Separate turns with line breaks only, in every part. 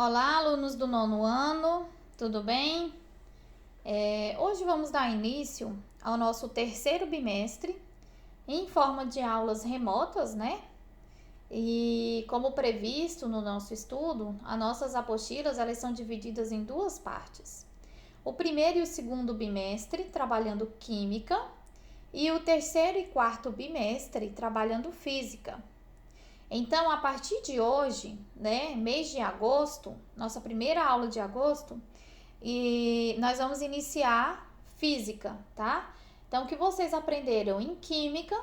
Olá, alunos do nono ano, tudo bem? Hoje vamos dar início ao nosso terceiro bimestre em forma de aulas remotas, né? E como previsto no nosso estudo, as nossas apostilas elas são divididas em duas partes. O primeiro e o segundo bimestre trabalhando química e o terceiro e quarto bimestre trabalhando física. Então, a partir de hoje, né, mês de agosto, nossa primeira aula de agosto, e nós vamos iniciar física, tá? Então, o que vocês aprenderam em química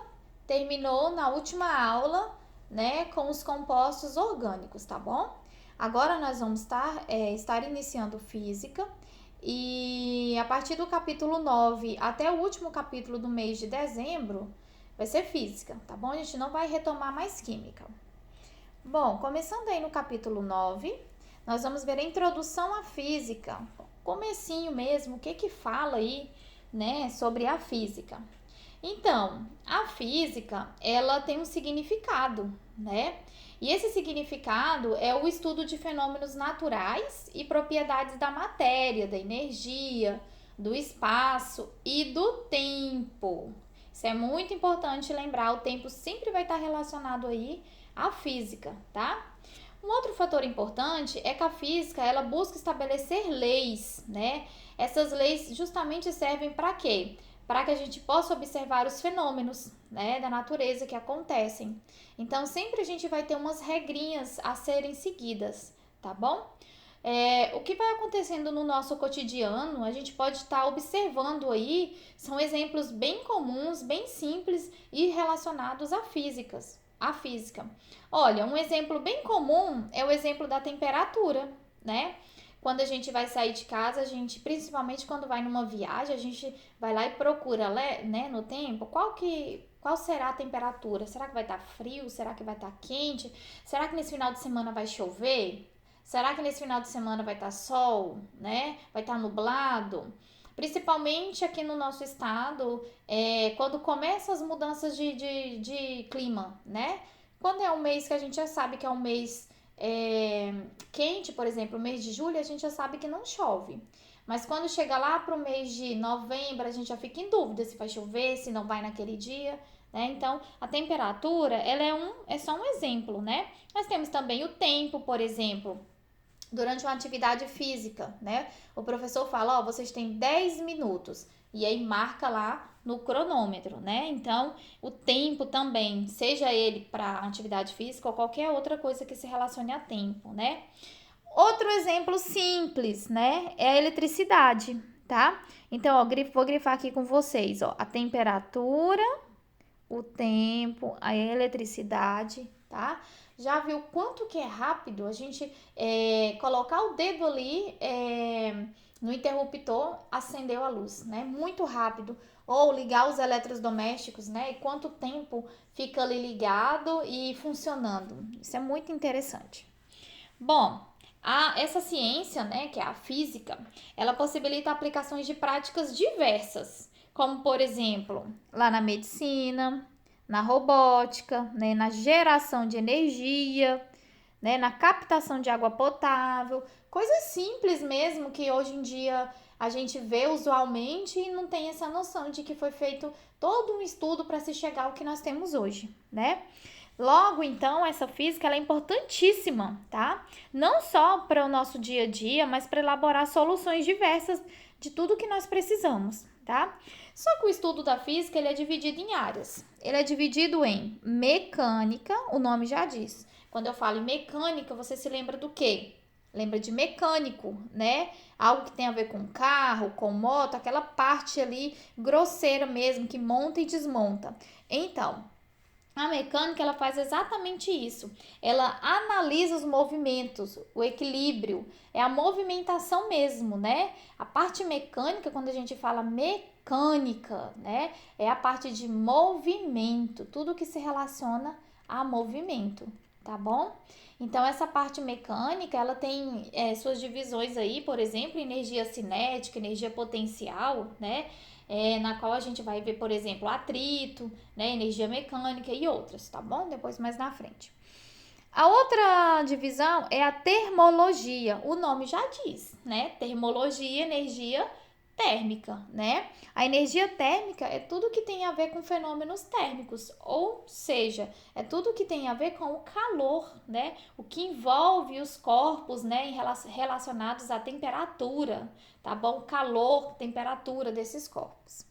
terminou na última aula, né, com os compostos orgânicos, tá bom? Agora nós vamos estar iniciando física e a partir do capítulo 9 até o último capítulo do mês de dezembro vai ser física, tá bom? A gente não vai retomar mais química. Bom, começando aí no capítulo 9, nós vamos ver a introdução à física, comecinho mesmo, o que fala aí, né, sobre a física. Então, a física, ela tem um significado, né? E esse significado é o estudo de fenômenos naturais e propriedades da matéria, da energia, do espaço e do tempo. Isso é muito importante lembrar, o tempo sempre vai estar relacionado aí à física, tá? Um outro fator importante é que a física, ela busca estabelecer leis, né? Essas leis justamente servem para quê? Para que a gente possa observar os fenômenos, né, da natureza que acontecem. Então, sempre a gente vai ter umas regrinhas a serem seguidas, tá bom? O que vai acontecendo no nosso cotidiano, a gente pode estar observando aí, são exemplos bem comuns, bem simples e relacionados à física. Olha, um exemplo bem comum é o exemplo da temperatura, né? Quando a gente vai sair de casa, a gente, principalmente quando vai numa viagem, a gente vai lá e procura, né, no tempo, qual será a temperatura? Será que vai estar frio? Será que vai estar quente? Será que nesse final de semana vai chover? Será que nesse final de semana vai estar sol, né? Vai estar nublado? Principalmente aqui no nosso estado, quando começam as mudanças de clima, né? Quando é um mês que a gente já sabe que é um mês quente, por exemplo, o mês de julho, a gente já sabe que não chove. Mas quando chega lá para o mês de novembro, a gente já fica em dúvida se vai chover, se não vai naquele dia, né? Então, a temperatura, ela é só um exemplo, né? Nós temos também o tempo, por exemplo, durante uma atividade física, né? O professor fala, ó, vocês têm 10 minutos. E aí marca lá no cronômetro, né? Então, o tempo também, seja ele para atividade física ou qualquer outra coisa que se relacione a tempo, né? Outro exemplo simples, né? É a eletricidade, tá? Então, ó, vou grifar aqui com vocês, ó, a temperatura, o tempo, a eletricidade, tá? Já viu quanto que é rápido a gente colocar o dedo ali no interruptor, acendeu a luz, né? Muito rápido. Ou ligar os eletrodomésticos, né? E quanto tempo fica ali ligado e funcionando. Isso é muito interessante. Bom, essa ciência, né, que é a física, ela possibilita aplicações de práticas diversas, como por exemplo, lá na medicina, na robótica, né, na geração de energia, né, na captação de água potável, coisas simples mesmo que hoje em dia a gente vê usualmente e não tem essa noção de que foi feito todo um estudo para se chegar ao que nós temos hoje, né? Logo, então, essa física ela é importantíssima, tá? Não só para o nosso dia a dia, mas para elaborar soluções diversas de tudo que nós precisamos, tá? Só que o estudo da física ele é dividido em áreas. Ele é dividido em mecânica, o nome já diz. Quando eu falo em mecânica, você se lembra do quê? Lembra de mecânico, né? Algo que tem a ver com carro, com moto, aquela parte ali grosseira mesmo que monta e desmonta. Então, a mecânica ela faz exatamente isso. Ela analisa os movimentos, o equilíbrio, é a movimentação mesmo, né? A parte mecânica, quando a gente fala mecânica, né, é a parte de movimento, tudo que se relaciona a movimento, tá bom? Então essa parte mecânica, ela tem suas divisões aí, por exemplo, energia cinética, energia potencial, né? Na qual a gente vai ver, por exemplo, atrito, né, energia mecânica e outras, tá bom? Depois mais na frente. A outra divisão é a termologia. O nome já diz, né? Termologia, energia térmica, né? A energia térmica é tudo que tem a ver com fenômenos térmicos, ou seja, é tudo que tem a ver com o calor, né? O que envolve os corpos, né, relacionados à temperatura, tá bom? Calor, temperatura desses corpos.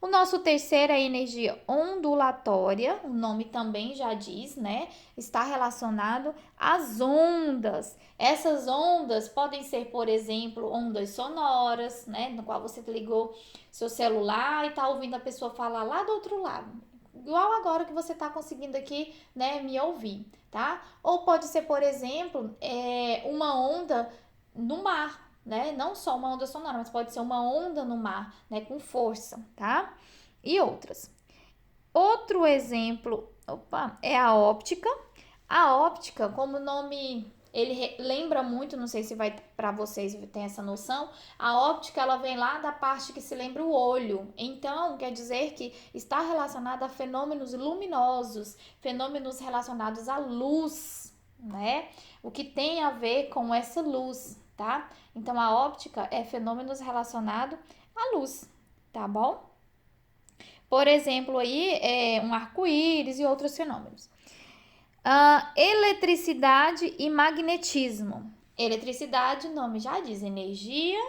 O nosso terceiro é a energia ondulatória, o nome também já diz, né? Está relacionado às ondas. Essas ondas podem ser, por exemplo, ondas sonoras, né? No qual você ligou seu celular e está ouvindo a pessoa falar lá do outro lado. Igual agora que você está conseguindo aqui, né, me ouvir, tá? Ou pode ser, por exemplo, uma onda no mar, né? Não só uma onda sonora, mas pode ser uma onda no mar, né? Com força, tá? E outras. Outro exemplo, é a óptica. A óptica, como o nome ele lembra muito, não sei se vai para vocês ter essa noção, a óptica ela vem lá da parte que se lembra o olho. Então, quer dizer que está relacionada a fenômenos luminosos, fenômenos relacionados à luz, né? O que tem a ver com essa luz, tá? Então, a óptica é fenômenos relacionados à luz, tá bom? Por exemplo, aí um arco-íris e outros fenômenos. Eletricidade e magnetismo. Eletricidade, o nome já diz, energia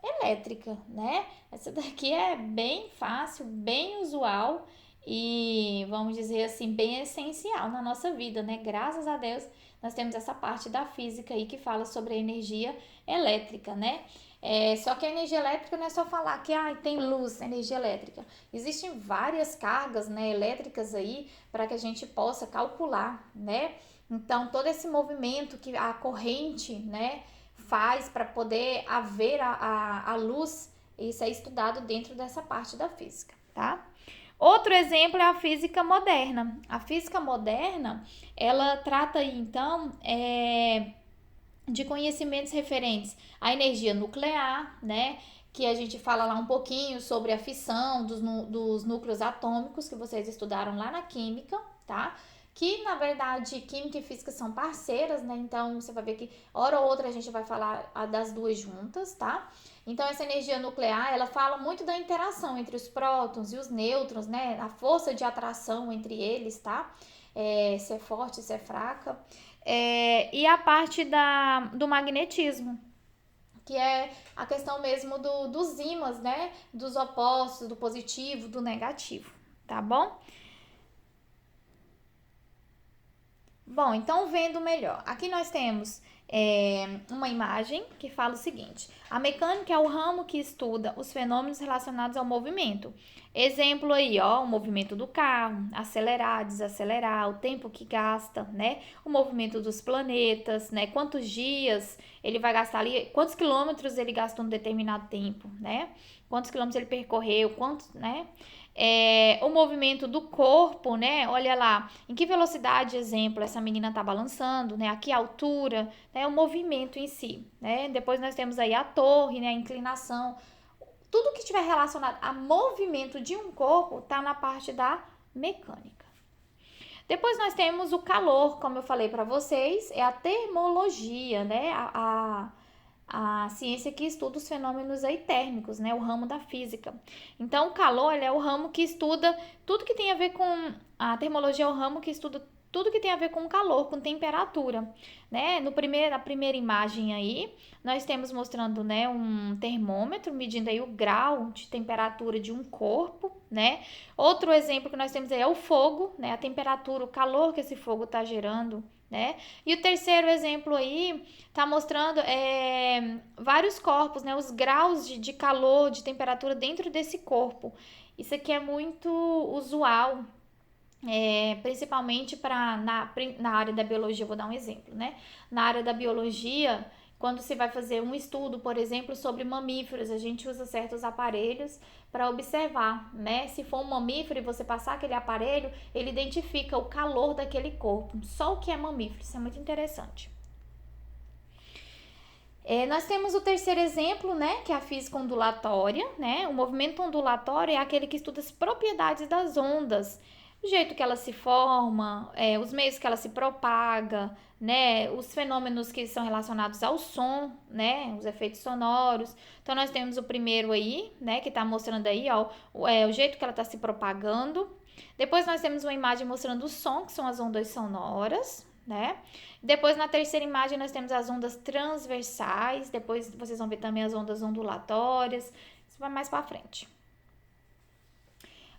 elétrica, né? Essa daqui é bem fácil, bem usual e, vamos dizer assim, bem essencial na nossa vida, né? Graças a Deus, nós temos essa parte da física aí que fala sobre a energia elétrica, né? Só que a energia elétrica não é só falar que tem luz, energia elétrica. Existem várias cargas, né, elétricas aí para que a gente possa calcular, né? Então, todo esse movimento que a corrente, né, faz para poder haver a luz, isso é estudado dentro dessa parte da física, tá? Outro exemplo é a física moderna. A física moderna, ela trata aí, então, de conhecimentos referentes à energia nuclear, né? Que a gente fala lá um pouquinho sobre a fissão dos núcleos atômicos que vocês estudaram lá na química, tá? Que na verdade química e física são parceiras, né? Então você vai ver que hora ou outra a gente vai falar das duas juntas, tá? Então essa energia nuclear, ela fala muito da interação entre os prótons e os nêutrons, né? A força de atração entre eles, tá? Se é forte, se é fraca. E a parte do magnetismo, que é a questão mesmo dos ímãs, né? Dos opostos, do positivo, do negativo, tá bom? Bom, então vendo melhor. Aqui nós temos uma imagem que fala o seguinte: a mecânica é o ramo que estuda os fenômenos relacionados ao movimento. Exemplo aí, ó, o movimento do carro, acelerar, desacelerar, o tempo que gasta, né? O movimento dos planetas, né? Quantos dias ele vai gastar ali, quantos quilômetros ele gastou num determinado tempo, né? Quantos quilômetros ele percorreu, quantos, né? O movimento do corpo, né? Olha lá, em que velocidade, exemplo, essa menina tá balançando, né? A que altura, né? O movimento em si, né? Depois nós temos aí a torre, né? A inclinação. Tudo que estiver relacionado a movimento de um corpo tá na parte da mecânica. Depois nós temos o calor, como eu falei para vocês, é a termologia, né? A ciência que estuda os fenômenos aí térmicos, né? O ramo da física. Então, o calor é o ramo que estuda tudo que tem a ver com... A termologia é o ramo que estuda tudo que tem a ver com calor, com temperatura, né? Na primeira imagem aí, nós temos mostrando, né, um termômetro medindo aí o grau de temperatura de um corpo, né? Outro exemplo que nós temos aí é o fogo, né? A temperatura, o calor que esse fogo está gerando, né? E o terceiro exemplo aí tá mostrando vários corpos, né? Os graus de calor, de temperatura dentro desse corpo. Isso aqui é muito usual, principalmente na área da biologia. Eu vou dar um exemplo, né? Na área da biologia, quando se vai fazer um estudo, por exemplo, sobre mamíferos, a gente usa certos aparelhos para observar, né? Se for um mamífero e você passar aquele aparelho, ele identifica o calor daquele corpo, só o que é mamífero. Isso é muito interessante. Nós temos o terceiro exemplo, né, que é a física ondulatória, né? O movimento ondulatório é aquele que estuda as propriedades das ondas, o jeito que ela se forma, os meios que ela se propaga, né, os fenômenos que são relacionados ao som, né, os efeitos sonoros. Então, nós temos o primeiro aí, né, que está mostrando aí, ó, o jeito que ela está se propagando. Depois, nós temos uma imagem mostrando o som, que são as ondas sonoras, né. Depois, na terceira imagem, nós temos as ondas transversais. Depois, vocês vão ver também as ondas ondulatórias. Isso vai mais para frente.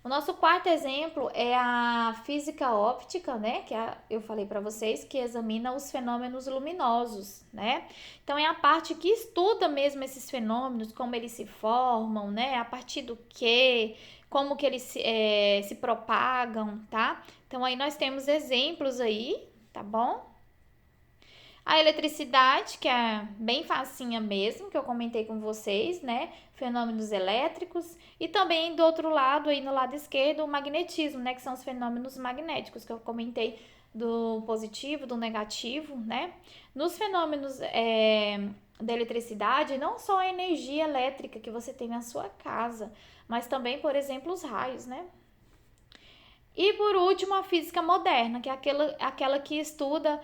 O nosso quarto exemplo é a física óptica, né? Que eu falei para vocês, que examina os fenômenos luminosos, né? Então, é a parte que estuda mesmo esses fenômenos, como eles se formam, né? A partir do quê, como que eles se propagam, tá? Então, aí nós temos exemplos aí, tá bom? A eletricidade, que é bem facinha mesmo, que eu comentei com vocês, né? Fenômenos elétricos. E também do outro lado, aí no lado esquerdo, o magnetismo, né? Que são os fenômenos magnéticos, que eu comentei do positivo, do negativo, né? Nos fenômenos da eletricidade, não só a energia elétrica que você tem na sua casa, mas também, por exemplo, os raios, né? E por último, a física moderna, que é aquela que estuda,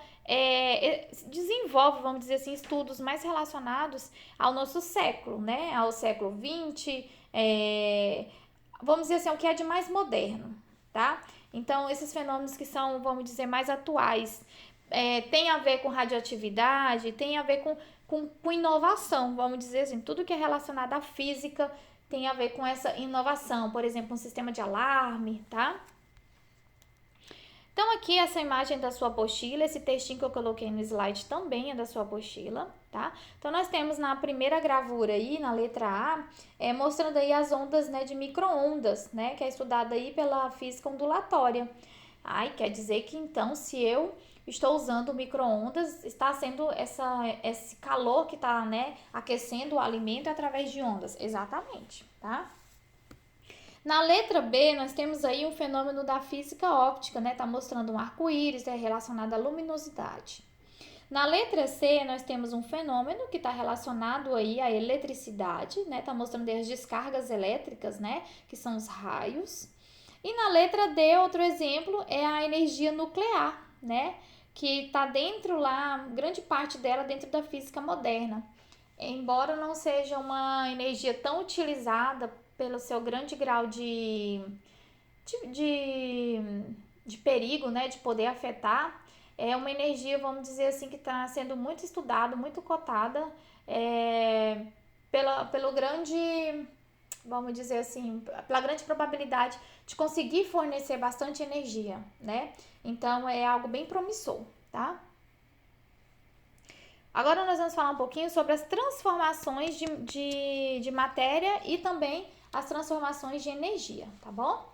desenvolve, vamos dizer assim, estudos mais relacionados ao nosso século, né? Ao século XX, vamos dizer assim, o que é de mais moderno, tá? Então, esses fenômenos que são, vamos dizer, mais atuais, tem a ver com radioatividade, tem a ver com inovação, vamos dizer assim, tudo que é relacionado à física tem a ver com essa inovação, por exemplo, um sistema de alarme, tá? Então, aqui essa imagem da sua apostila, esse textinho que eu coloquei no slide também é da sua apostila, tá? Então, nós temos na primeira gravura aí, na letra A, mostrando aí as ondas, né, de micro-ondas, né, que é estudada aí pela física ondulatória. Quer dizer que então, se eu estou usando micro-ondas, está sendo esse calor que está, né, aquecendo o alimento através de ondas. Exatamente, tá? Na letra B, nós temos aí um fenômeno da física óptica, né? Tá mostrando um arco-íris, é relacionado à luminosidade. Na letra C, nós temos um fenômeno que está relacionado aí à eletricidade, né? Tá mostrando aí as descargas elétricas, né? Que são os raios. E na letra D, outro exemplo é a energia nuclear, né? Que está dentro lá, grande parte dela dentro da física moderna. Embora não seja uma energia tão utilizada pelo seu grande grau de perigo, né, de poder afetar, é uma energia, vamos dizer assim, que está sendo muito estudada, muito cotada, pelo grande, vamos dizer assim, pela grande probabilidade de conseguir fornecer bastante energia, né? Então, é algo bem promissor, tá? Agora nós vamos falar um pouquinho sobre as transformações de matéria e também as transformações de energia, tá bom?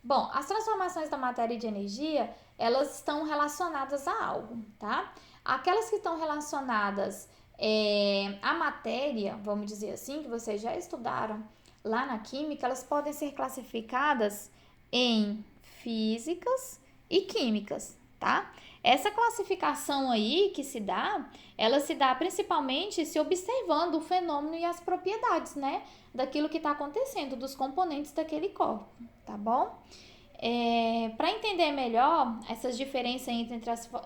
Bom, as transformações da matéria e de energia, elas estão relacionadas a algo, tá? Aquelas que estão relacionadas à matéria, vamos dizer assim, que vocês já estudaram lá na química, elas podem ser classificadas em físicas e químicas, tá? Essa classificação aí que ela se dá principalmente se observando o fenômeno e as propriedades, né? Daquilo que está acontecendo, dos componentes daquele corpo, tá bom? Para entender melhor essas diferenças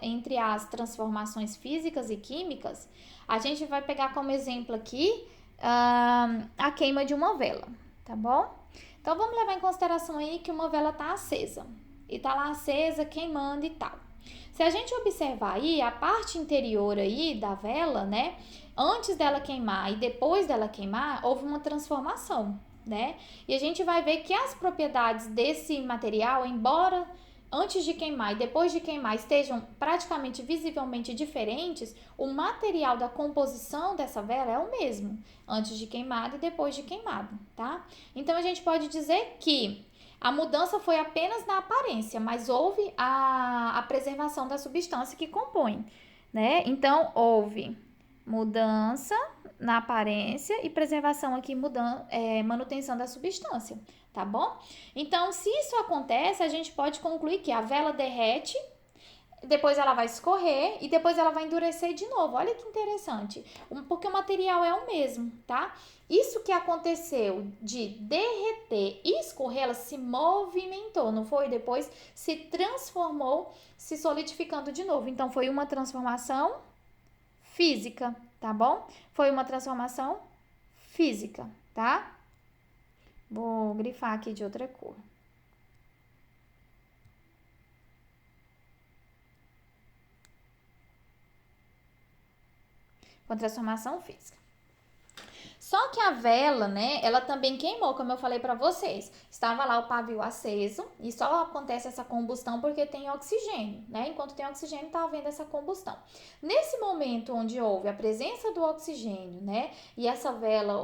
entre as transformações físicas e químicas, a gente vai pegar como exemplo aqui a queima de uma vela, tá bom? Então, vamos levar em consideração aí que uma vela está acesa. E está lá acesa, queimando e tal. Se a gente observar aí, a parte interior aí da vela, né? Antes dela queimar e depois dela queimar, houve uma transformação, né? E a gente vai ver que as propriedades desse material, embora antes de queimar e depois de queimar estejam praticamente visivelmente diferentes, o material da composição dessa vela é o mesmo, antes de queimado e depois de queimado, tá? Então, a gente pode dizer que a mudança foi apenas na aparência, mas houve a preservação da substância que compõe, né? Então, houve mudança na aparência e preservação aqui, manutenção da substância, tá bom? Então, se isso acontece, a gente pode concluir que a vela derrete depois ela vai escorrer e depois ela vai endurecer de novo. Olha que interessante, porque o material é o mesmo, tá? Isso que aconteceu de derreter e escorrer, ela se movimentou, não foi? Depois se transformou, se solidificando de novo. Então foi uma transformação física, tá bom? Foi uma transformação física, tá? Vou grifar aqui de outra cor. Com transformação física. Só que a vela, né, ela também queimou, como eu falei para vocês. Estava lá o pavio aceso e só acontece essa combustão porque tem oxigênio, né? Enquanto tem oxigênio, tá havendo essa combustão. Nesse momento onde houve a presença do oxigênio, né, e essa vela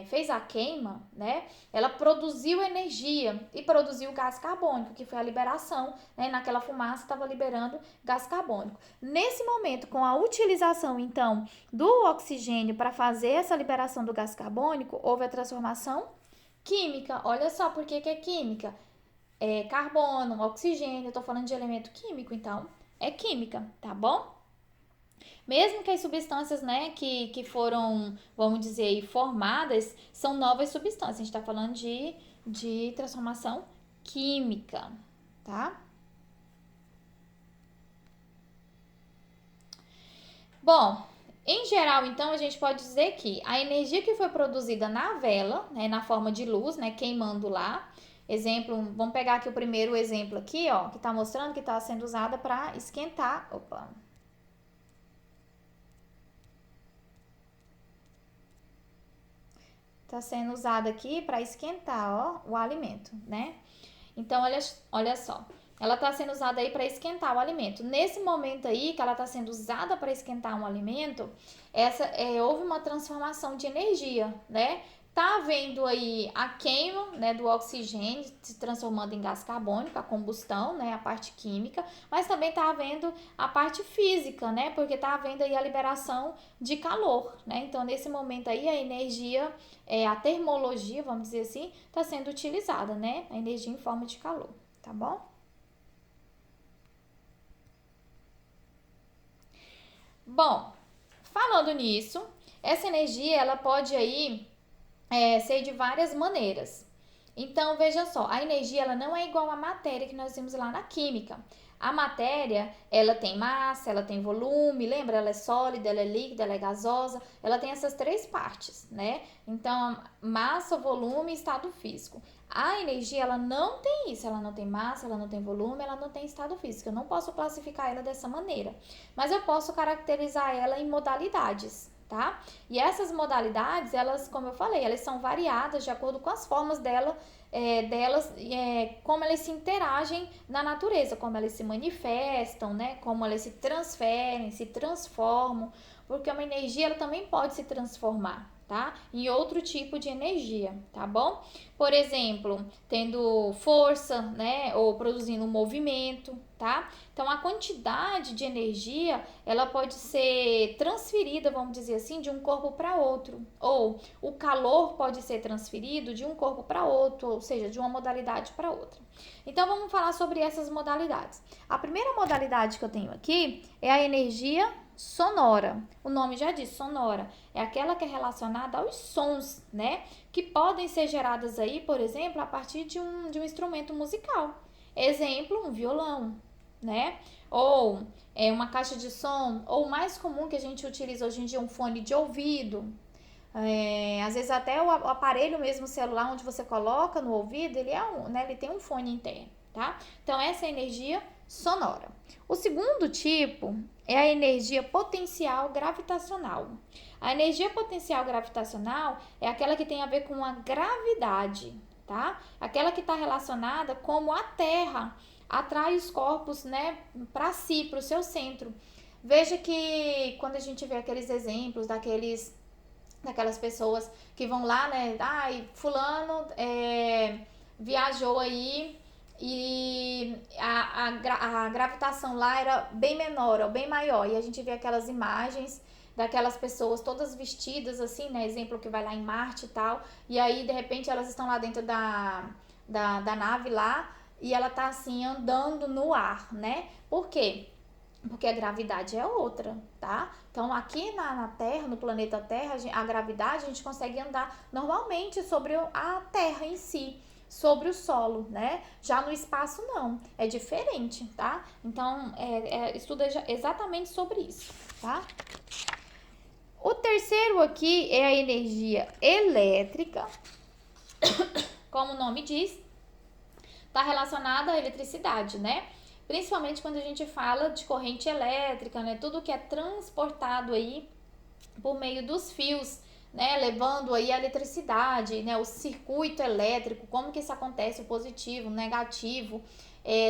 fez a queima, né, ela produziu energia e produziu gás carbônico, que foi a liberação, né, naquela fumaça estava liberando gás carbônico. Nesse momento, com a utilização, então, do oxigênio para fazer essa liberação do gás carbônico, houve a transformação química. Olha só por que é química. É carbono, oxigênio, eu tô falando de elemento químico, então é química, tá bom? Mesmo que as substâncias, né, que foram, vamos dizer aí, formadas, são novas substâncias. A gente tá falando de transformação química, tá? Bom, em geral, então, a gente pode dizer que a energia que foi produzida na vela, né, na forma de luz, né, queimando lá, exemplo, vamos pegar aqui o primeiro exemplo aqui, ó, que está mostrando que está sendo usada para esquentar, está sendo usada aqui para esquentar, ó, o alimento, né? Então, olha só. Ela está sendo usada aí para esquentar o alimento. Nesse momento aí que ela está sendo usada para esquentar um alimento, houve uma transformação de energia, né? Tá havendo aí a queima, né, do oxigênio se transformando em gás carbônico, a combustão, né, a parte química, mas também tá havendo a parte física, né, porque tá havendo aí a liberação de calor, né? Então, nesse momento aí, a energia, a termologia, vamos dizer assim, está sendo utilizada, né? A energia em forma de calor, tá bom? Bom, falando nisso, essa energia ela pode aí ser de várias maneiras. Então, veja só, a energia ela não é igual à matéria que nós vimos lá na química. A matéria, ela tem massa, ela tem volume, lembra? Ela é sólida, ela é líquida, ela é gasosa, ela tem essas três partes, né? Então, massa, volume e estado físico. A energia, ela não tem isso, ela não tem massa, ela não tem volume, ela não tem estado físico. Eu não posso classificar ela dessa maneira, mas eu posso caracterizar ela em modalidades, tá? E essas modalidades, elas, como eu falei, elas são variadas de acordo com as formas delas, como elas se interagem na natureza, como elas se manifestam, né? Como elas se transferem, se transformam, porque uma energia ela também pode se transformar, tá? Em outro tipo de energia, tá bom? Por exemplo, tendo força, né? Ou produzindo um movimento, tá? Então, a quantidade de energia, ela pode ser transferida, vamos dizer assim, de um corpo para outro. Ou o calor pode ser transferido de um corpo para outro, ou seja, de uma modalidade para outra. Então, vamos falar sobre essas modalidades. A primeira modalidade que eu tenho aqui é a energia sonora. O nome já diz, sonora. É aquela que é relacionada aos sons, né? Que podem ser geradas aí, por exemplo, a partir de um instrumento musical. Exemplo, um violão, né? Ou uma caixa de som, ou o mais comum que a gente utiliza hoje em dia, um fone de ouvido. Às vezes até o aparelho mesmo celular onde você coloca no ouvido, ele tem um fone interno, tá? Então essa é a energia sonora. O segundo tipo é a energia potencial gravitacional. A energia potencial gravitacional é aquela que tem a ver com a gravidade, tá? Aquela que está relacionada como a Terra atrai os corpos, né, para si, para o seu centro. Veja que quando a gente vê aqueles exemplos daquelas pessoas que vão lá, né, fulano viajou aí e a gravitação lá era bem menor ou bem maior, e a gente vê aquelas imagens daquelas pessoas todas vestidas assim, né, exemplo que vai lá em Marte e tal, e aí de repente elas estão lá dentro da nave lá, e ela tá assim andando no ar, né? Por quê? porque a gravidade é outra, tá? Então, aqui na Terra, no planeta Terra, a gravidade, a gente consegue andar normalmente sobre a Terra em si, sobre o solo, né? Já no espaço, não. É diferente, tá? Então, estuda exatamente sobre isso, tá? O terceiro aqui é a energia elétrica. Como o nome diz, está relacionada à eletricidade, né? Principalmente quando a gente fala de corrente elétrica, né? Tudo que é transportado aí por meio dos fios, né? Levando aí a eletricidade, né? O circuito elétrico, como que isso acontece, o positivo, o negativo,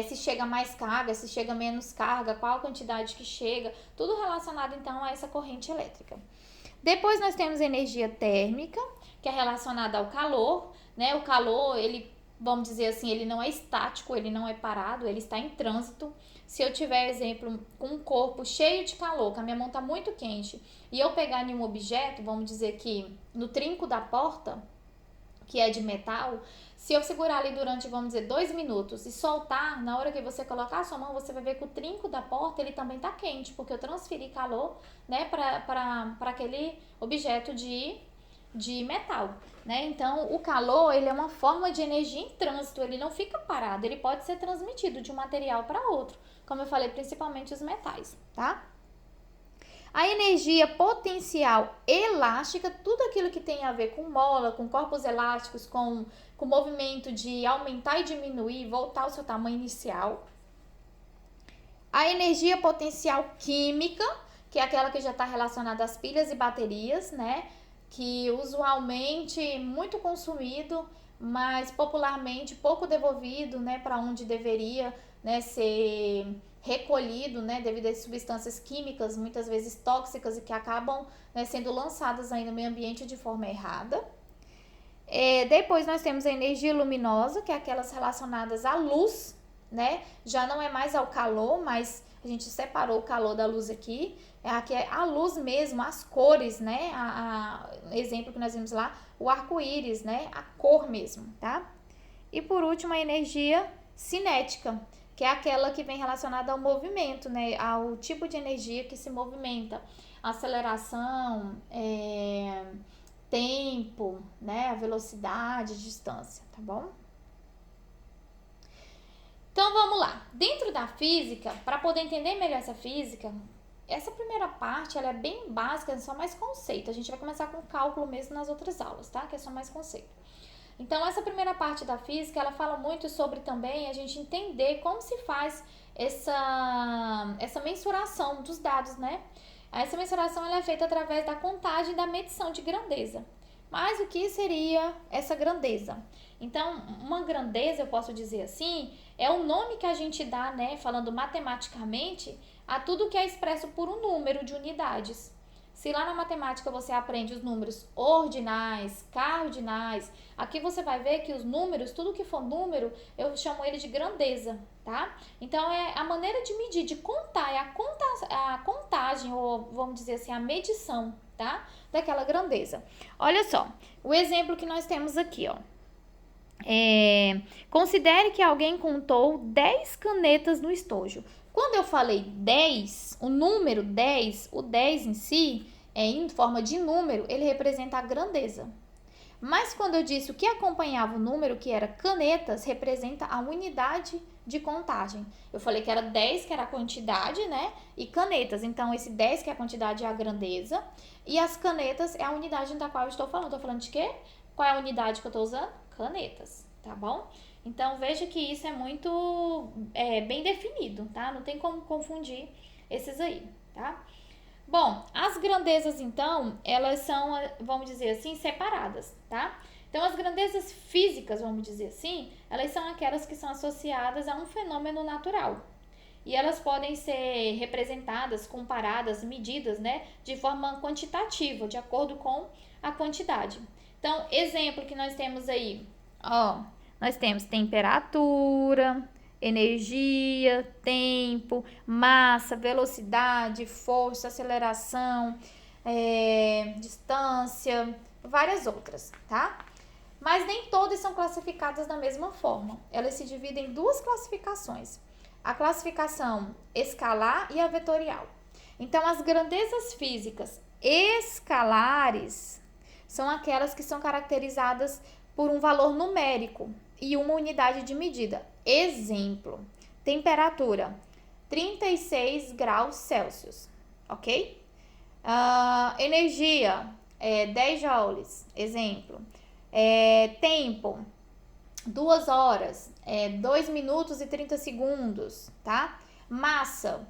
se chega mais carga, se chega menos carga, qual a quantidade que chega, tudo relacionado então a essa corrente elétrica. Depois nós temos energia térmica, que é relacionada ao calor, né? O calor, ele, vamos dizer assim, ele não é estático, ele não é parado, ele está em trânsito. Se eu tiver, exemplo, com um corpo cheio de calor, que a minha mão está muito quente, e eu pegar em um objeto, vamos dizer que no trinco da porta, que é de metal, se eu segurar ali durante, vamos dizer, 2 minutos e soltar, na hora que você colocar a sua mão, você vai ver que o trinco da porta, ele também tá quente, porque eu transferi calor, né, para aquele objeto de metal, né? Então, o calor, ele é uma forma de energia em trânsito, ele não fica parado, ele pode ser transmitido de um material para outro, como eu falei, principalmente os metais, tá? A energia potencial elástica, tudo aquilo que tem a ver com mola, com corpos elásticos, com movimento de aumentar e diminuir, voltar ao seu tamanho inicial. A energia potencial química, que é aquela que já está relacionada às pilhas e baterias, né? Que usualmente muito consumido, mas popularmente pouco devolvido, né? Para onde deveria, né? Ser recolhido, né, devido a substâncias químicas, muitas vezes tóxicas, e que acabam, né, sendo lançadas aí no meio ambiente de forma errada. Depois nós temos a energia luminosa, que é aquelas relacionadas à luz, né, já não é mais ao calor, mas a gente separou o calor da luz aqui, aqui é a luz mesmo, as cores, né, exemplo que nós vimos lá, o arco-íris, né, a cor mesmo, tá? E por último, a energia cinética, que é aquela que vem relacionada ao movimento, né? Ao tipo de energia que se movimenta. Aceleração, tempo, né? A velocidade, distância, tá bom? Então vamos lá. Dentro da física, para poder entender melhor essa física, essa primeira parte ela é bem básica, é só mais conceito. A gente vai começar com cálculo mesmo nas outras aulas, tá? Que é só mais conceito. Então, essa primeira parte da física, ela fala muito sobre também a gente entender como se faz essa mensuração dos dados, né? Essa mensuração ela é feita através da contagem e da medição de grandeza. Mas o que seria essa grandeza? Então, uma grandeza, eu posso dizer assim, é o nome que a gente dá, né, falando matematicamente, a tudo que é expresso por um número de unidades. Se lá na matemática você aprende os números ordinais, cardinais, aqui você vai ver que os números, tudo que for número, eu chamo ele de grandeza, tá? Então, é a maneira de medir, de contar, é a contagem, ou vamos dizer assim, a medição, tá? Daquela grandeza. Olha só, o exemplo que nós temos aqui, ó. Considere que alguém contou 10 canetas no estojo. Quando eu falei 10, o número 10, o 10 em si, em forma de número, ele representa a grandeza. Mas quando eu disse o que acompanhava o número, que era canetas, representa a unidade de contagem. Eu falei que era 10, que era a quantidade, né? E canetas. Então, esse 10, que é a quantidade, é a grandeza. E as canetas é a unidade da qual eu estou falando. Estou falando de quê? Qual é a unidade que eu estou usando? Canetas, tá bom? Então, veja que isso é muito bem definido, tá? Não tem como confundir esses aí, tá? Bom, as grandezas, então, elas são, vamos dizer assim, separadas, tá? Então, as grandezas físicas, vamos dizer assim, elas são aquelas que são associadas a um fenômeno natural. E elas podem ser representadas, comparadas, medidas, né, de forma quantitativa, de acordo com a quantidade. Então, exemplo que nós temos aí, ó, nós temos temperatura, energia, tempo, massa, velocidade, força, aceleração, distância, várias outras, tá? Mas nem todas são classificadas da mesma forma. Elas se dividem em duas classificações. a classificação escalar e a vetorial. Então, as grandezas físicas escalares são aquelas que são caracterizadas por um valor numérico e uma unidade de medida. Exemplo, temperatura, 36 graus Celsius, ok? Energia, 10 joules, exemplo. Tempo, 2 horas, 2 minutos e 30 segundos, tá? Massa,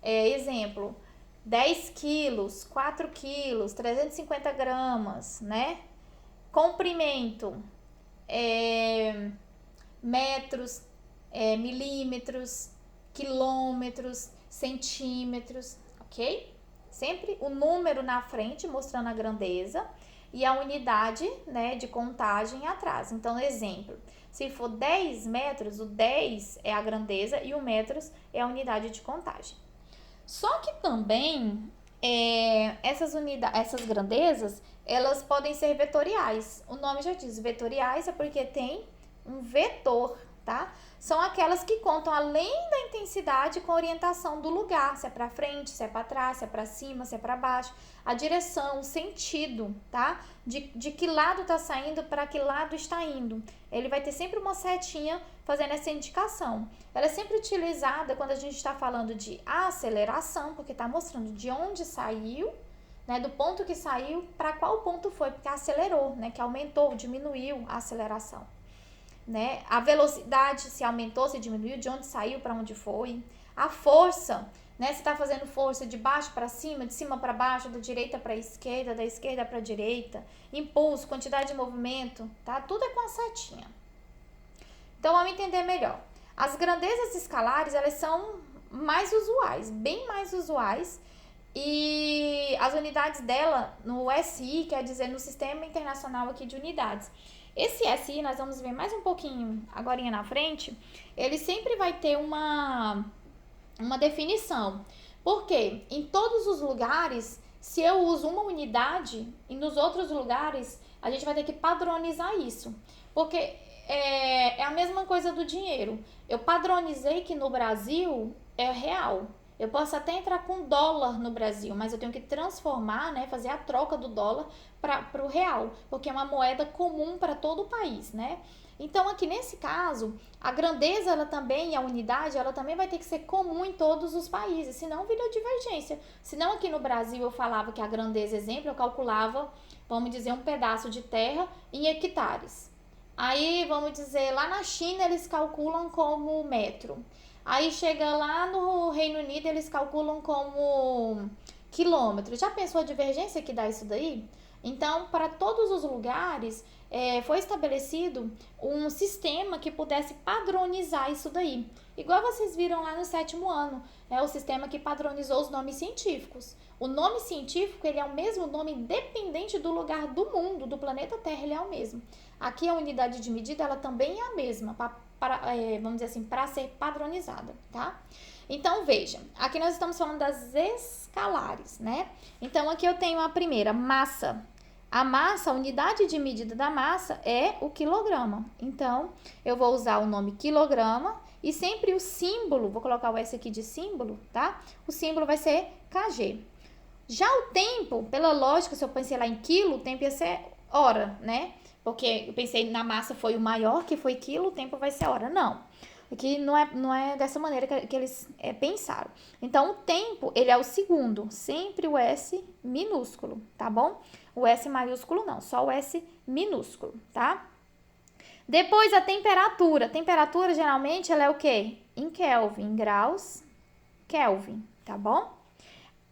exemplo, 10 quilos, 4 quilos, 350 gramas, né? Comprimento, metros, milímetros, quilômetros, centímetros, ok? Sempre o número na frente mostrando a grandeza e a unidade, né, de contagem atrás. Então, exemplo, se for 10 metros, o 10 é a grandeza e o metros é a unidade de contagem. Só que também essas grandezas, elas podem ser vetoriais. O nome já diz, vetoriais é porque tem um vetor, tá? São aquelas que contam além da intensidade com a orientação do lugar, se é para frente, se é para trás, se é para cima, se é para baixo, a direção, o sentido, tá? De que lado está saindo, para que lado está indo. Ele vai ter sempre uma setinha fazendo essa indicação. Ela é sempre utilizada quando a gente está falando de aceleração, porque está mostrando de onde saiu, né, do ponto que saiu para qual ponto foi, porque acelerou, né, que aumentou, diminuiu a aceleração. Né? A velocidade, se aumentou, se diminuiu, de onde saiu, para onde foi. A força, né? Se está fazendo força de baixo para cima, de cima para baixo, da direita para a esquerda, da esquerda para a direita. Impulso, quantidade de movimento, tá? Tudo é com a setinha. Então, vamos entender melhor. As grandezas escalares, elas são mais usuais, bem mais usuais. E as unidades dela, no SI, quer dizer, no Sistema Internacional aqui de Unidades. Esse SI, nós vamos ver mais um pouquinho agora na frente, ele sempre vai ter uma definição. Porque em todos os lugares, se eu uso uma unidade, e nos outros lugares, a gente vai ter que padronizar isso. Porque é a mesma coisa do dinheiro. Eu padronizei que no Brasil é real. Eu posso até entrar com dólar no Brasil, mas eu tenho que transformar, né, fazer a troca do dólar para o real, porque é uma moeda comum para todo o país, né? Então, aqui nesse caso, a grandeza, ela também, a unidade, ela também vai ter que ser comum em todos os países, senão vira divergência. Senão aqui no Brasil eu falava que a grandeza, exemplo, eu calculava, vamos dizer, um pedaço de terra em hectares. Aí, vamos dizer, lá na China eles calculam como metro. Aí chega lá no Reino Unido, eles calculam como quilômetro. Já pensou a divergência que dá isso daí? Então, para todos os lugares, foi estabelecido um sistema que pudesse padronizar isso daí. Igual vocês viram lá no 7º ano, o sistema que padronizou os nomes científicos. O nome científico, ele é o mesmo nome independente do lugar do mundo, do planeta Terra, ele é o mesmo. Aqui a unidade de medida, ela também é a mesma, vamos dizer assim, para ser padronizada, tá? Então, veja, aqui nós estamos falando das escalares, né? Então, aqui eu tenho a primeira, massa. A massa, a unidade de medida da massa é o quilograma. Então, eu vou usar o nome quilograma e sempre o símbolo, vou colocar o S aqui de símbolo, tá? O símbolo vai ser kg. Já o tempo, pela lógica, se eu pensei lá em quilo, o tempo ia ser hora, né? Porque eu pensei na massa foi o maior, que foi quilo, o tempo vai ser hora. Não. Aqui não é dessa maneira que eles pensaram. Então, o tempo, ele é o segundo. Sempre o S minúsculo, tá bom? O S maiúsculo não, só o S minúsculo, tá? Depois, a temperatura. A temperatura, geralmente, ela é o quê? Em Kelvin, em graus Kelvin, tá bom?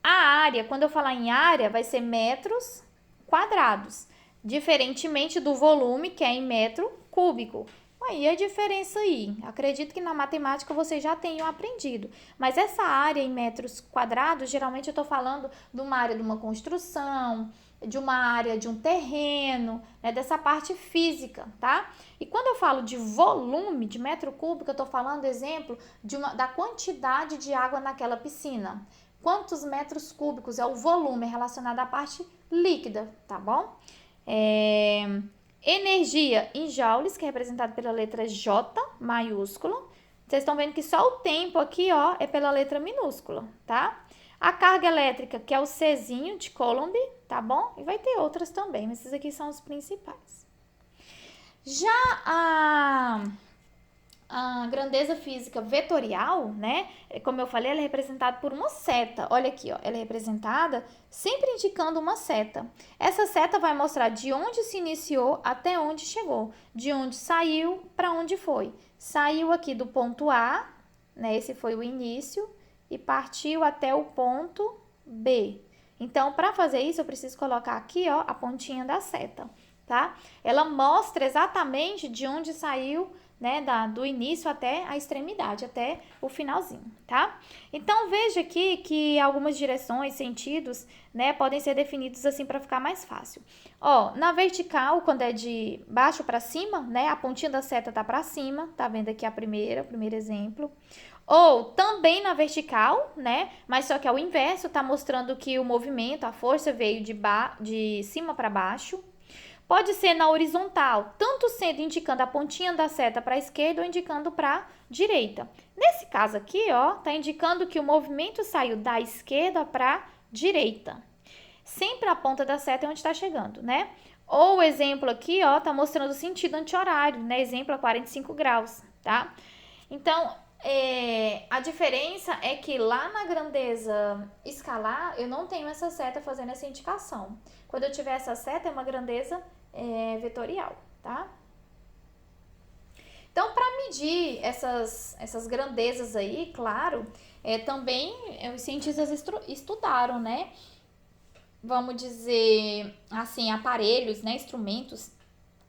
A área, quando eu falar em área, vai ser metros quadrados. Diferentemente do volume, que é em metro cúbico. Aí a diferença aí. Acredito que na matemática vocês já tenham aprendido. Mas essa área em metros quadrados, geralmente eu estou falando de uma área de uma construção, de uma área de um terreno, né, dessa parte física, tá? E quando eu falo de volume, de metro cúbico, eu estou falando, exemplo, da quantidade de água naquela piscina. Quantos metros cúbicos é o volume relacionado à parte líquida, tá bom? Energia em joules, que é representado pela letra J maiúsculo. Vocês estão vendo que só o tempo aqui, ó, é pela letra minúscula, tá? A carga elétrica, que é o Czinho de Coulomb, tá bom? E vai ter outras também, mas esses aqui são os principais. Já a grandeza física vetorial, né? Como eu falei, ela é representada por uma seta. Olha aqui, ó, ela é representada sempre indicando uma seta. Essa seta vai mostrar de onde se iniciou até onde chegou, de onde saiu para onde foi. Saiu aqui do ponto A, né? Esse foi o início e partiu até o ponto B. Então, para fazer isso, eu preciso colocar aqui, ó, a pontinha da seta, tá? Ela mostra exatamente de onde saiu, né, do início até a extremidade, até o finalzinho, tá? Então, veja aqui que algumas direções, sentidos, né, podem ser definidos assim para ficar mais fácil. Ó, na vertical, quando é de baixo para cima, né, a pontinha da seta tá para cima, tá vendo aqui o primeiro exemplo. Ou também na vertical, né, mas só que ao inverso, tá mostrando que o movimento, a força veio de cima para baixo. Pode ser na horizontal, tanto sendo indicando a pontinha da seta para a esquerda ou indicando para a direita. Nesse caso aqui, ó, tá indicando que o movimento saiu da esquerda para a direita. Sempre a ponta da seta é onde está chegando, né? Ou o exemplo aqui, ó, tá mostrando o sentido anti-horário, né? Exemplo a 45 graus, tá? Então, a diferença é que lá na grandeza escalar, eu não tenho essa seta fazendo essa indicação. Quando eu tiver essa seta, é uma grandeza vetorial, tá? Então, para medir essas grandezas aí, claro, também os cientistas estudaram, né? Vamos dizer, assim, aparelhos, né? Instrumentos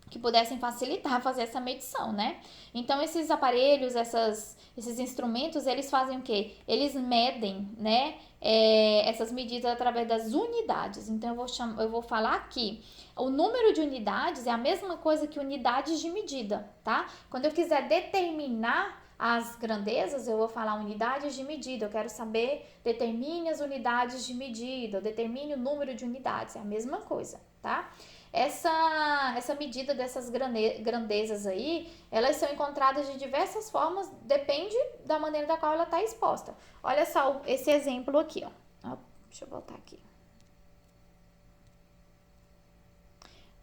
que pudessem facilitar fazer essa medição, né? Então, esses aparelhos, esses instrumentos, eles fazem o quê? Eles medem, né? Essas medidas através das unidades. Então, eu vou falar aqui. O número de unidades é a mesma coisa que unidades de medida, tá? Quando eu quiser determinar as grandezas, eu vou falar unidades de medida. Eu quero saber, determine as unidades de medida, determine o número de unidades. É a mesma coisa, tá? Essa medida dessas grandezas aí, elas são encontradas de diversas formas, depende da maneira da qual ela está exposta. Olha só esse exemplo aqui, ó. Deixa eu voltar aqui.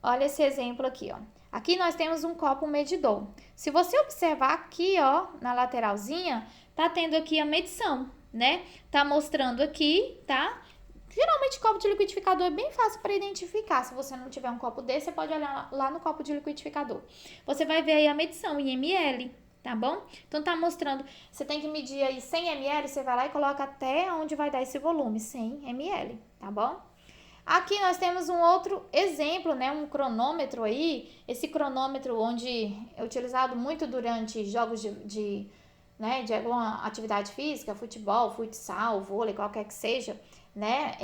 Olha esse exemplo aqui, ó. Aqui nós temos um copo medidor. Se você observar aqui, ó, na lateralzinha, tá tendo aqui a medição, né? Tá mostrando aqui, tá? Geralmente, copo de liquidificador é bem fácil para identificar. Se você não tiver um copo desse, você pode olhar lá no copo de liquidificador. Você vai ver aí a medição em ml, tá bom? Então, tá mostrando, você tem que medir aí 100 ml, você vai lá e coloca até onde vai dar esse volume, 100 ml, tá bom? Aqui nós temos um outro exemplo, né, um cronômetro aí. Esse cronômetro onde é utilizado muito durante jogos de alguma atividade física, futebol, futsal, vôlei, qualquer que seja, né,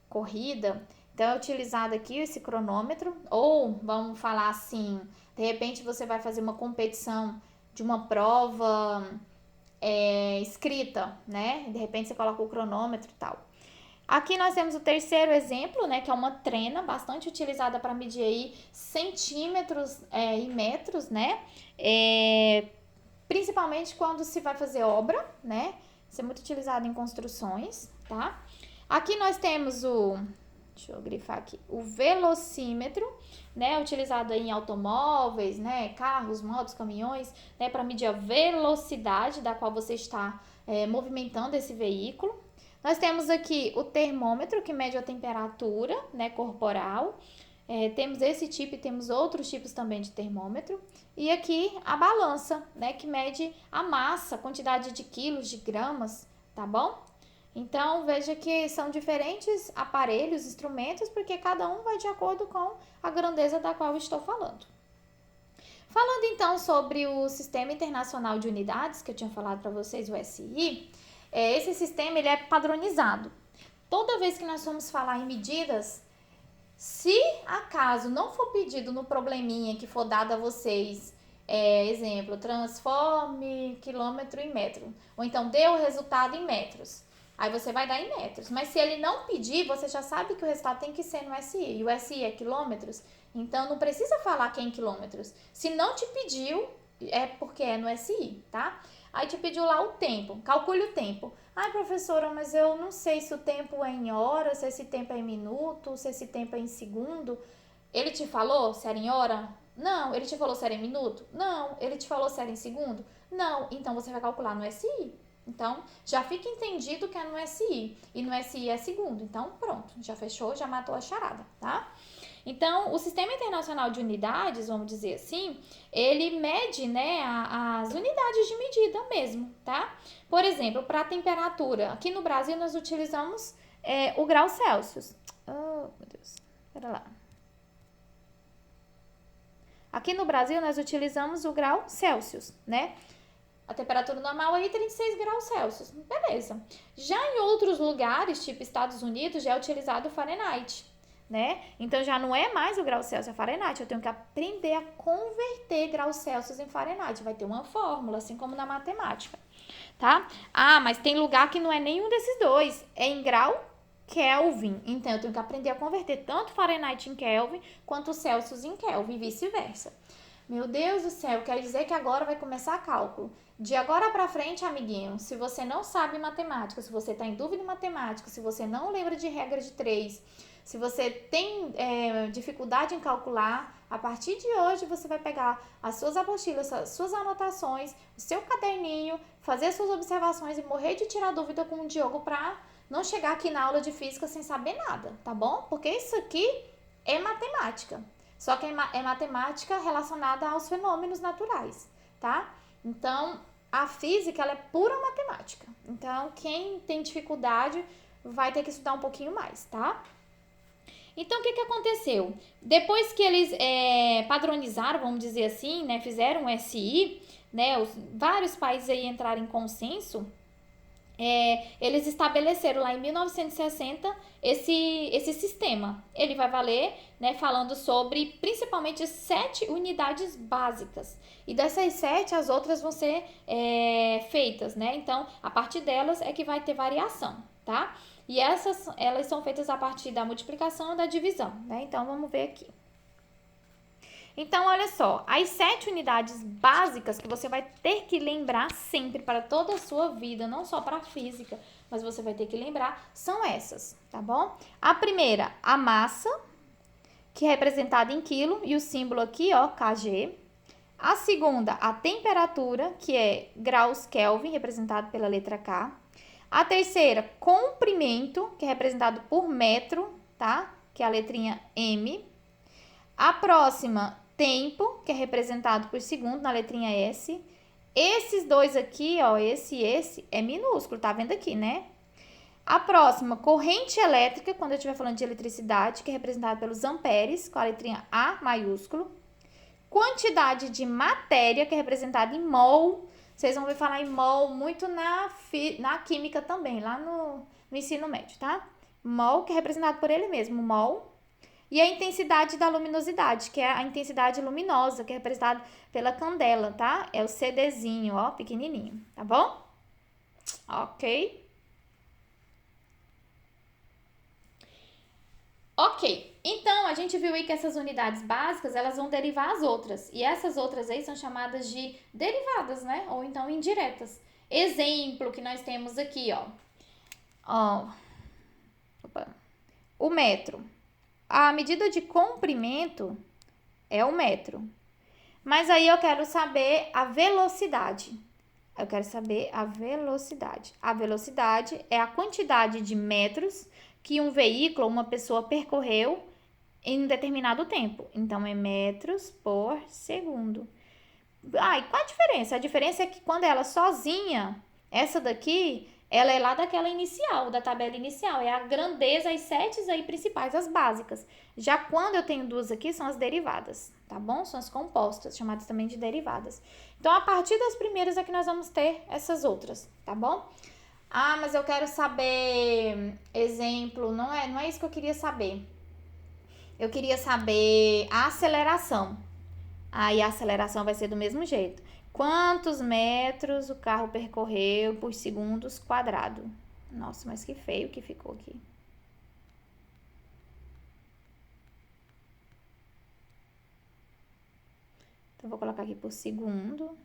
corrida. Então, é utilizado aqui esse cronômetro, ou vamos falar assim, de repente você vai fazer uma competição de uma prova escrita, né, de repente você coloca o cronômetro e tal. Aqui nós temos o terceiro exemplo, né, que é uma trena bastante utilizada para medir aí centímetros e metros, né, principalmente quando se vai fazer obra, né, isso é muito utilizado em construções, tá? Aqui nós temos deixa eu grifar aqui, o velocímetro, né, utilizado aí em automóveis, né, carros, motos, caminhões, né, para medir a velocidade da qual você está movimentando esse veículo. Nós temos aqui o termômetro, que mede a temperatura, né, corporal. Temos esse tipo e temos outros tipos também de termômetro. E aqui a balança, né, que mede a massa, a quantidade de quilos, de gramas, tá bom? Então, veja que são diferentes aparelhos, instrumentos, porque cada um vai de acordo com a grandeza da qual eu estou falando. Falando então sobre o Sistema Internacional de Unidades, que eu tinha falado para vocês, o SI, esse sistema ele é padronizado. Toda vez que nós formos falar em medidas, se acaso não for pedido no probleminha que for dado a vocês, exemplo, transforme quilômetro em metro, ou então dê o resultado em metros, aí você vai dar em metros. Mas se ele não pedir, você já sabe que o resultado tem que ser no SI, e o SI é quilômetros, então não precisa falar que é em quilômetros. Se não te pediu, é porque é no SI, tá? Aí te pediu lá o tempo, calcule o tempo. Ai, professora, mas eu não sei se o tempo é em horas, se esse tempo é em minuto, se esse tempo é em segundo. Ele te falou se era em hora? Não. Ele te falou se era em minuto? Não. Ele te falou se era em segundo? Não. Então você vai calcular no SI. Então, já fica entendido que é no SI. E no SI é segundo. Então, pronto. Já fechou, já matou a charada, tá? Então, o Sistema Internacional de Unidades, vamos dizer assim, ele mede, né, as unidades de medida mesmo, tá? Por exemplo, para a temperatura, aqui no Brasil nós utilizamos o grau Celsius. Oh, meu Deus. Pera lá. Aqui no Brasil nós utilizamos o grau Celsius, né? A temperatura normal aí 36 graus Celsius. Beleza. Já em outros lugares, tipo Estados Unidos, já é utilizado o Fahrenheit, né? Então já não é mais o grau Celsius, é Fahrenheit. Eu tenho que aprender a converter graus Celsius em Fahrenheit. Vai ter uma fórmula, assim como na matemática, tá? Ah, mas tem lugar que não é nenhum desses dois. É em grau Kelvin. Então eu tenho que aprender a converter tanto Fahrenheit em Kelvin quanto Celsius em Kelvin e vice-versa. Meu Deus do céu, quer dizer que agora vai começar cálculo. De agora para frente, amiguinho, se você não sabe matemática, se você está em dúvida em matemática, se você não lembra de regra de 3, se você tem dificuldade em calcular, a partir de hoje você vai pegar as suas apostilas, as suas anotações, o seu caderninho, fazer suas observações e morrer de tirar dúvida com o Diogo para não chegar aqui na aula de física sem saber nada, tá bom? Porque isso aqui é matemática. Só que é matemática relacionada aos fenômenos naturais, tá? Então, a física, ela é pura matemática. Então, quem tem dificuldade vai ter que estudar um pouquinho mais, tá? Então, o que aconteceu? Depois que eles padronizaram, vamos dizer assim, né, fizeram o SI, né, vários países aí entraram em consenso, eles estabeleceram lá em 1960 esse sistema. Ele vai valer, né, falando sobre principalmente 7 unidades básicas. E dessas 7, as outras vão ser feitas, né? Então, a partir delas é que vai ter variação, tá? E elas são feitas a partir da multiplicação e da divisão, né? Então, vamos ver aqui. Então, olha só, as 7 unidades básicas que você vai ter que lembrar sempre para toda a sua vida, não só para a física, mas você vai ter que lembrar, são essas, tá bom? A primeira, a massa, que é representada em quilo, e o símbolo aqui, ó, kg. A segunda, a temperatura, que é graus Kelvin, representado pela letra K. A terceira, comprimento, que é representado por metro, tá? Que é a letrinha M. A próxima, tempo, que é representado por segundo, na letrinha S. Esses dois aqui, ó, esse e esse, é minúsculo, tá vendo aqui, né? A próxima, corrente elétrica, quando eu estiver falando de eletricidade, que é representada pelos amperes, com a letrinha A maiúsculo. Quantidade de matéria, que é representada em mol. Vocês vão ver falar em mol muito na química também, lá no ensino médio, tá? Mol, que é representado por ele mesmo, mol. E a intensidade da luminosidade, que é a intensidade luminosa, que é representada pela candela, tá? É o CDzinho, ó, pequenininho, tá bom? Ok. Ok, então a gente viu aí que essas unidades básicas, elas vão derivar as outras. E essas outras aí são chamadas de derivadas, né? Ou então indiretas. Exemplo que nós temos aqui, ó. O metro. A medida de comprimento é o metro. Mas aí eu quero saber a velocidade. Eu quero saber a velocidade. A velocidade é a quantidade de metros que um veículo, uma pessoa percorreu em um determinado tempo. Então, é metros por segundo. E qual a diferença? A diferença é que quando ela sozinha, essa daqui, ela é lá daquela inicial, da tabela inicial. É a grandeza, as 7 aí principais, as básicas. Já quando eu tenho duas aqui, são as derivadas, tá bom? São as compostas, chamadas também de derivadas. Então, a partir das primeiras é que nós vamos ter essas outras, tá bom? Ah, mas eu quero saber, exemplo, não é isso que eu queria saber. Eu queria saber a aceleração. Aí a aceleração vai ser do mesmo jeito. Quantos metros o carro percorreu por segundos quadrado? Nossa, mas que feio que ficou aqui. Então, vou colocar aqui por segundo.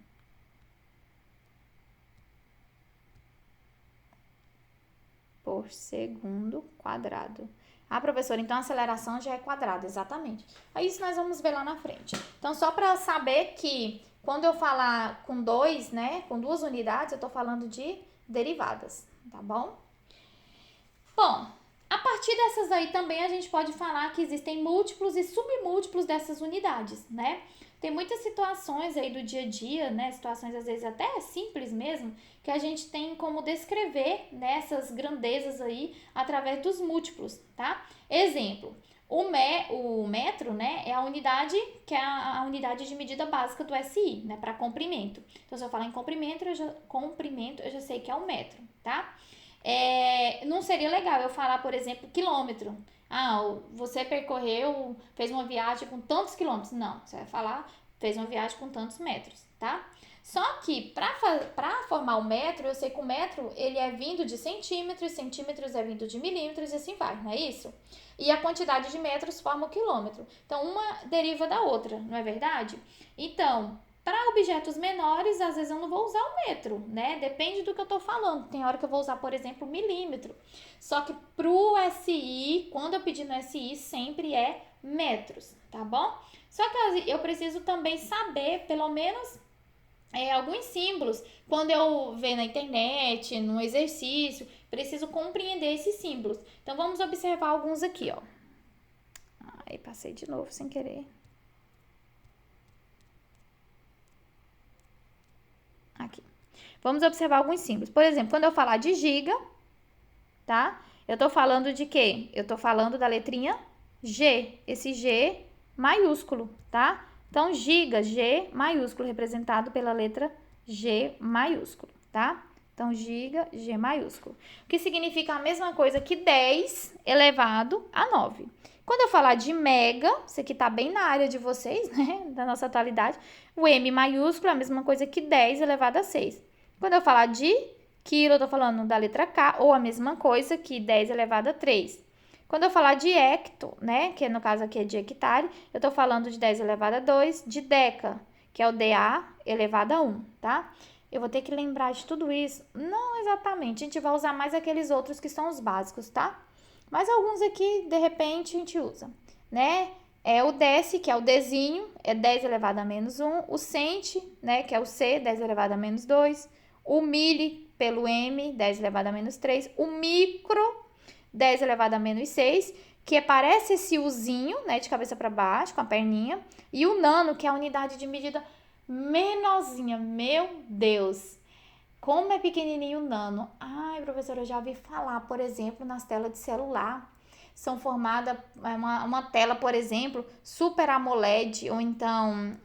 Por segundo quadrado. Ah, professora, então a aceleração já é quadrado, exatamente. É isso que nós vamos ver lá na frente. Então, só para saber que quando eu falar com dois, né, com duas unidades, eu tô falando de derivadas, tá bom? Bom, a partir dessas aí também a gente pode falar que existem múltiplos e submúltiplos dessas unidades, né? Tem muitas situações aí do dia a dia, né? Situações às vezes até simples mesmo, que a gente tem como descrever nessas grandezas aí através dos múltiplos, tá? Exemplo, o metro, né, é a unidade que é a unidade de medida básica do SI, né, para comprimento. Então, se eu falar em comprimento, eu já sei que é o metro, tá? Não seria legal eu falar, por exemplo, quilômetro. Ah, você fez uma viagem com tantos quilômetros. Não, você vai falar, fez uma viagem com tantos metros, tá? Só que para formar o metro, eu sei que o metro ele é vindo de centímetros, centímetros é vindo de milímetros e assim vai, não é isso? E a quantidade de metros forma o quilômetro. Então, uma deriva da outra, não é verdade? Então, para objetos menores, às vezes eu não vou usar o metro, né? Depende do que eu tô falando. Tem hora que eu vou usar, por exemplo, o milímetro. Só que pro SI, quando eu pedir no SI, sempre é metros, tá bom? Só que eu preciso também saber, pelo menos, alguns símbolos. Quando eu ver na internet, no exercício, preciso compreender esses símbolos. Então, vamos observar alguns aqui, ó. Aí, passei de novo sem querer. Aqui. Vamos observar alguns símbolos. Por exemplo, quando eu falar de giga, tá? Eu tô falando de quê? Eu tô falando da letrinha G. Esse G maiúsculo, tá? Então, giga, G maiúsculo, representado pela letra G maiúsculo, tá? Então, giga, G maiúsculo. O que significa a mesma coisa que 10 elevado a 9. Quando eu falar de mega, isso aqui tá bem na área de vocês, né? Da nossa atualidade. O M maiúsculo é a mesma coisa que 10 elevado a 6. Quando eu falar de quilo, eu tô falando da letra K, ou a mesma coisa que 10 elevado a 3. Quando eu falar de hecto, né, que no caso aqui é de hectare, eu tô falando de 10 elevado a 2, de deca, que é o DA elevado a 1, tá? Eu vou ter que lembrar de tudo isso? Não exatamente, a gente vai usar mais aqueles outros que são os básicos, tá? Mas alguns aqui, de repente, a gente usa, né? É o dec, que é o Dzinho, é 10 elevado a menos 1. O cent, né, que é o C, 10 elevado a menos 2. O milli, pelo M, 10 elevado a menos 3. O micro, 10 elevado a menos 6, que parece esse Uzinho, né, de cabeça para baixo, com a perninha. E o nano, que é a unidade de medida menorzinha. Meu Deus! Como é pequenininho o nano. Ai, professora, eu já ouvi falar, por exemplo, nas telas de celular. São formadas, uma tela, por exemplo, Super AMOLED, ou então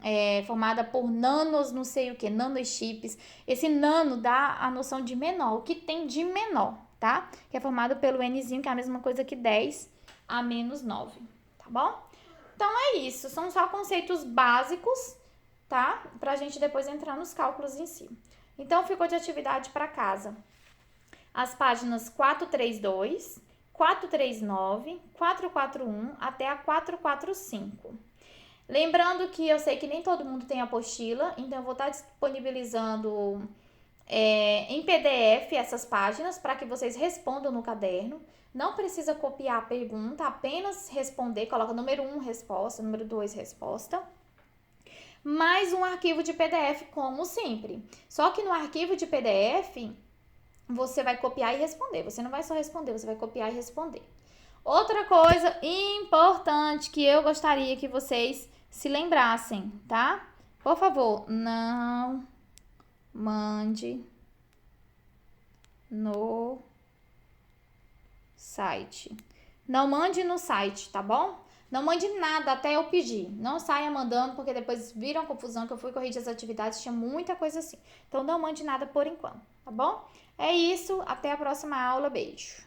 formada por nanos, não sei o que, nanochips. Esse nano dá a noção de menor, o que tem de menor, tá? Que é formado pelo Nzinho, que é a mesma coisa que 10 a menos 9, tá bom? Então é isso, são só conceitos básicos, tá? Pra gente depois entrar nos cálculos em si. Então, ficou de atividade para casa as páginas 432, 439, 441 até a 445. Lembrando que eu sei que nem todo mundo tem apostila, então eu vou estar disponibilizando em PDF essas páginas para que vocês respondam no caderno. Não precisa copiar a pergunta, apenas responder, coloca número 1 resposta, número 2 resposta. Mais um arquivo de PDF, como sempre. Só que no arquivo de PDF, você vai copiar e responder. Você não vai só responder, você vai copiar e responder. Outra coisa importante que eu gostaria que vocês se lembrassem, tá? Por favor, não mande no site. Não mande no site, tá bom? Não mande nada até eu pedir. Não saia mandando, porque depois viram confusão que eu fui corrigir as atividades, tinha muita coisa assim. Então, não mande nada por enquanto, tá bom? É isso, até a próxima aula, beijo!